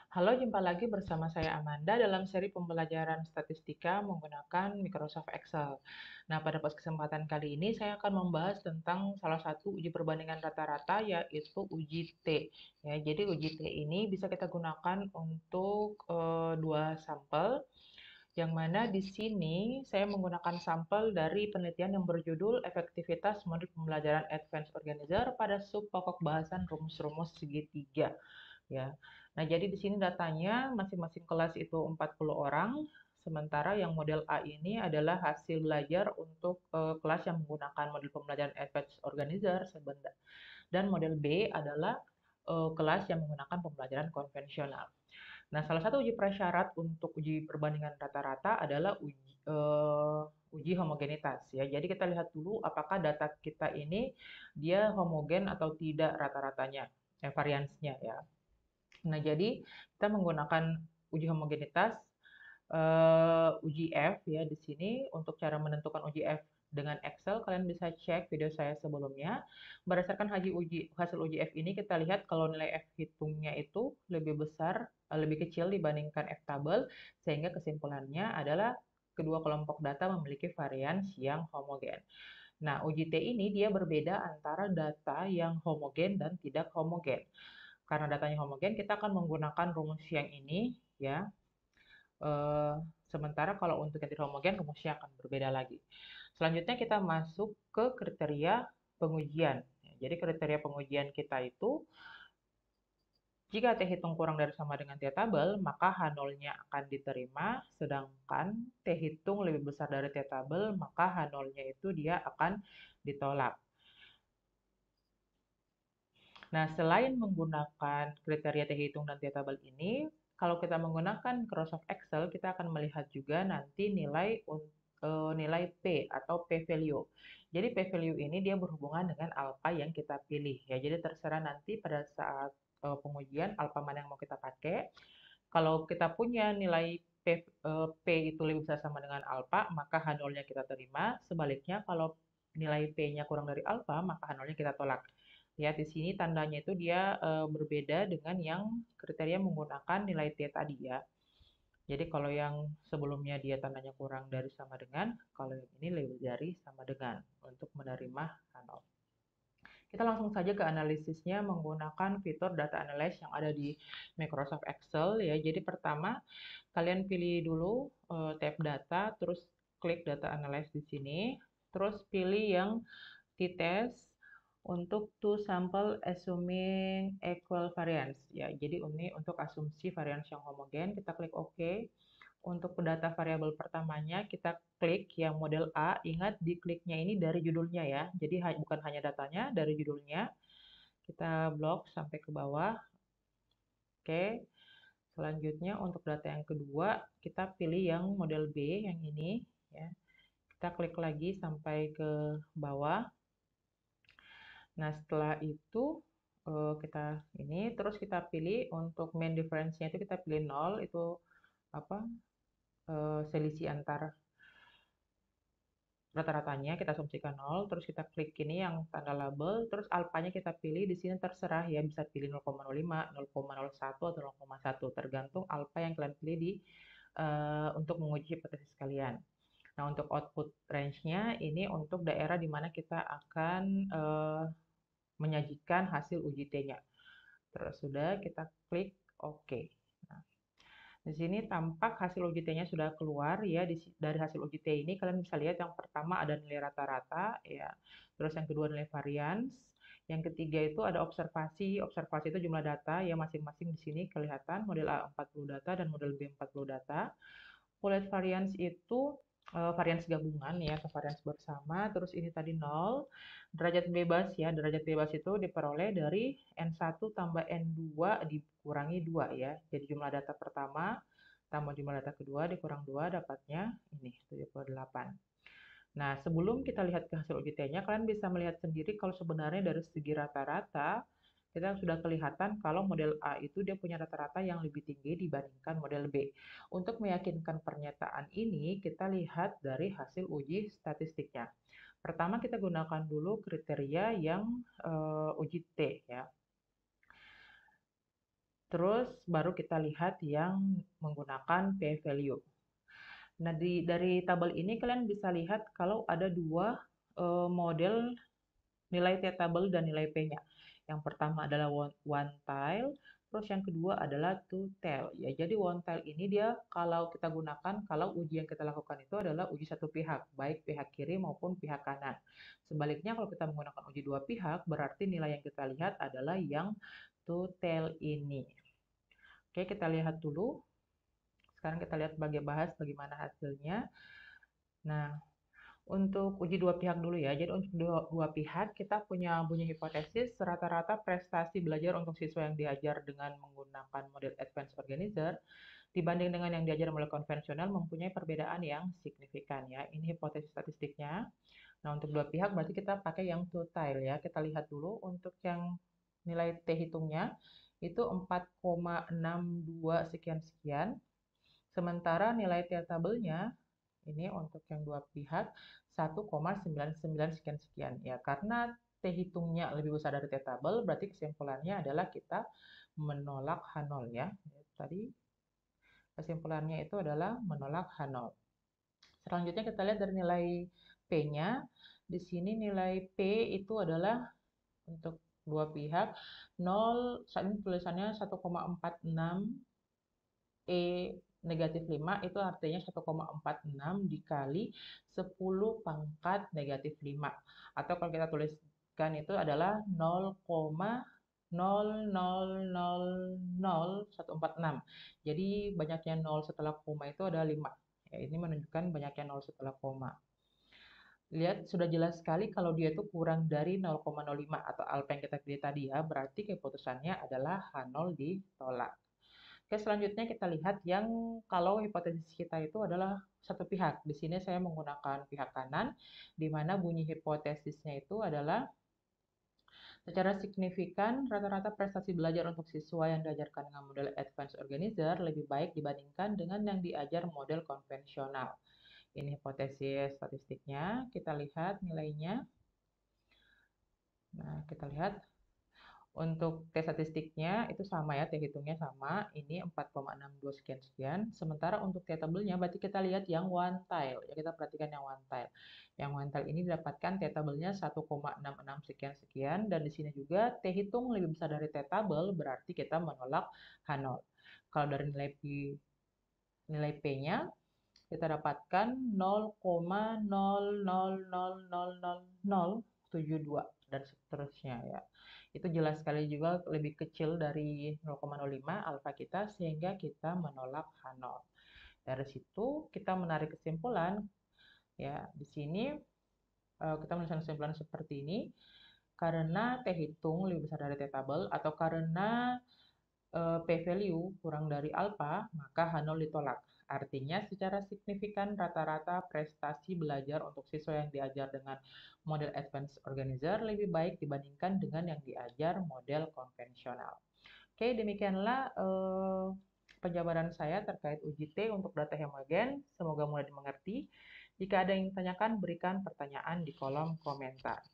Halo, jumpa lagi bersama saya Amanda dalam seri pembelajaran statistika menggunakan Microsoft Excel. Nah, pada kesempatan kali ini saya akan membahas tentang salah satu uji perbandingan rata-rata yaitu uji T. Ya, jadi uji T ini bisa kita gunakan untuk dua sampel, yang mana di sini saya menggunakan sampel dari penelitian yang berjudul Efektivitas Modul Pembelajaran Advanced Organizer pada Subpokok Bahasan Rumus-Rumus Segitiga. Ya. Nah, jadi di sini datanya masing-masing kelas itu 40 orang, sementara yang model A ini adalah hasil belajar untuk kelas yang menggunakan modul pembelajaran Advanced Organizer sebentar. Dan model B adalah kelas yang menggunakan pembelajaran konvensional. Nah, salah satu uji prasyarat untuk uji perbandingan rata-rata adalah uji homogenitas ya. Jadi kita lihat dulu apakah data kita ini dia homogen atau tidak rata-ratanya, variansnya ya. Nah, jadi kita menggunakan uji homogenitas, uji F ya di sini. Untuk cara menentukan uji F dengan Excel, kalian bisa cek video saya sebelumnya. Berdasarkan hasil uji F ini, kita lihat kalau nilai F hitungnya itu lebih besar, lebih kecil dibandingkan F tabel, sehingga kesimpulannya adalah kedua kelompok data memiliki varians yang homogen. Nah, uji T ini dia berbeda antara data yang homogen dan tidak homogen. Karena datanya homogen, kita akan menggunakan rumus yang ini ya. Eh, Sementara kalau untuk yang tidak homogen, rumusnya akan berbeda lagi. Selanjutnya kita masuk ke kriteria pengujian. Jadi kriteria pengujian kita itu, jika T hitung kurang dari sama dengan T tabel, maka H0-nya akan diterima, sedangkan T hitung lebih besar dari T tabel, maka H0-nya itu dia akan ditolak. Nah, selain menggunakan kriteria T hitung dan T tabel ini, kalau kita menggunakan Microsoft Excel, kita akan melihat juga nanti nilai P atau P value. Jadi P value ini dia berhubungan dengan alfa yang kita pilih ya. Jadi terserah nanti pada saat pengujian alfa mana yang mau kita pakai. Kalau kita punya nilai P itu lebih besar sama dengan alfa, maka H0-nya kita terima. Sebaliknya, kalau nilai P-nya kurang dari alfa, maka H0-nya kita tolak. Ya, di sini tandanya itu dia berbeda dengan yang kriteria menggunakan nilai T tadi ya. Jadi kalau yang sebelumnya dia tandanya kurang dari sama dengan, kalau yang ini lebih dari sama dengan untuk menerima H0. Kita langsung saja ke analisisnya menggunakan fitur data analyze yang ada di Microsoft Excel ya. Jadi pertama, kalian pilih dulu tab data, terus klik data analyze di sini, terus pilih yang t-test untuk two sample assuming equal variance ya. Jadi ini untuk asumsi variance yang homogen, kita klik OK. Untuk data variabel pertamanya kita klik yang model A. Ingat di kliknya ini dari judulnya ya. Jadi bukan hanya datanya, dari judulnya. Kita blok sampai ke bawah. Oke. Selanjutnya untuk data yang kedua, kita pilih yang model B yang ini ya. Kita klik lagi sampai ke bawah. Nah, setelah itu kita ini terus kita pilih untuk main difference-nya itu kita pilih 0, itu apa? Selisih antar rata-ratanya kita asumsikan 0, terus kita klik ini yang tanda label, terus alfanya kita pilih di sini terserah ya, bisa pilih 0,05, 0,01 atau 0,1 tergantung alfa yang kalian pilih untuk menguji hipotesis kalian. Nah, untuk output range-nya ini untuk daerah di mana kita akan menyajikan hasil uji T-nya. Terus sudah kita klik OK. Nah, di sini tampak hasil uji T-nya sudah keluar ya. Dari hasil uji T ini kalian bisa lihat yang pertama ada nilai rata-rata ya. Terus yang kedua nilai variance. Yang ketiga itu ada observasi. Observasi itu jumlah data ya, masing-masing di sini kelihatan model A 40 data dan model B 40 data. Bullet variance itu varians gabungan ya, atau varians bersama. Terus ini tadi 0. Derajat bebas ya, derajat bebas itu diperoleh dari N1 tambah N2 dikurangi 2 ya. Jadi jumlah data pertama tambah jumlah data kedua dikurang 2 dapatnya ini 78. Nah, sebelum kita lihat ke hasil uji T-nya, kalian bisa melihat sendiri kalau sebenarnya dari segi rata-rata kita sudah kelihatan kalau model A itu dia punya rata-rata yang lebih tinggi dibandingkan model B. Untuk meyakinkan pernyataan ini, kita lihat dari hasil uji statistiknya. Pertama, kita gunakan dulu kriteria yang uji T ya. Terus baru kita lihat yang menggunakan p-value. Nah, dari tabel ini kalian bisa lihat kalau ada dua model nilai t-table dan nilai p-nya. Yang pertama adalah one tile, terus yang kedua adalah two tile. Ya, jadi one tile ini dia kalau kita gunakan kalau uji yang kita lakukan itu adalah uji satu pihak, baik pihak kiri maupun pihak kanan. Sebaliknya kalau kita menggunakan uji dua pihak, berarti nilai yang kita lihat adalah yang two tile ini. Oke, kita lihat dulu. Sekarang kita lihat bahas bagaimana hasilnya. Nah, untuk uji dua pihak dulu ya. Jadi untuk dua pihak kita punya bunyi hipotesis rata-rata prestasi belajar untuk siswa yang diajar dengan menggunakan model Advanced Organizer dibanding dengan yang diajar model konvensional mempunyai perbedaan yang signifikan ya. Ini hipotesis statistiknya. Nah, untuk dua pihak berarti kita pakai yang two tile ya. Kita lihat dulu untuk yang nilai T hitungnya itu 4,62 sekian-sekian. Sementara nilai T tabelnya ini untuk yang dua pihak 1,99 sekian-sekian. Ya, karena T hitungnya lebih besar dari T tabel, berarti kesimpulannya adalah kita menolak H0 ya. Tadi kesimpulannya itu adalah menolak H0. Selanjutnya kita lihat dari nilai P-nya. Di sini nilai P itu adalah untuk dua pihak 0, saat ini tulisannya 1,46 E negatif 5 itu artinya 1,46 dikali 10 pangkat negatif 5. Atau kalau kita tuliskan itu adalah 0,0000146. Jadi banyaknya 0 setelah koma itu ada 5. Ya, ini menunjukkan banyaknya 0 setelah koma. Lihat, sudah jelas sekali kalau dia itu kurang dari 0,05 atau alfa yang kita pilih tadi ya. Berarti keputusannya adalah H0 ditolak. Oke, selanjutnya kita lihat yang kalau hipotesis kita itu adalah satu pihak. Di sini saya menggunakan pihak kanan, di mana bunyi hipotesisnya itu adalah secara signifikan rata-rata prestasi belajar untuk siswa yang diajarkan dengan model Advanced Organizer lebih baik dibandingkan dengan yang diajar model konvensional. Ini hipotesis statistiknya, kita lihat nilainya. Nah, kita lihat untuk T statistiknya itu sama ya, T hitungnya sama. Ini 4,62 sekian-sekian. Sementara untuk T tabelnya berarti kita lihat yang one tile. Ya, kita perhatikan yang one tile. Yang one tile ini didapatkan T tabelnya 1,66 sekian-sekian. Dan di sini juga T hitung lebih besar dari T tabel, berarti kita menolak H0. Kalau dari nilai P-nya, kita dapatkan 0,00000072 dan seterusnya ya. Itu jelas sekali juga lebih kecil dari 0,05 alfa kita sehingga kita menolak H0. Dari situ kita menarik kesimpulan ya. Di sini kita menuliskan kesimpulan seperti ini. Karena T hitung lebih besar dari T tabel atau karena p-value kurang dari alfa, maka H0 ditolak. Artinya secara signifikan rata-rata prestasi belajar untuk siswa yang diajar dengan model Advanced Organizer lebih baik dibandingkan dengan yang diajar model konvensional. Oke, demikianlah penjabaran saya terkait uji T untuk data homogen. Semoga mudah dimengerti. Jika ada yang ditanyakan, berikan pertanyaan di kolom komentar.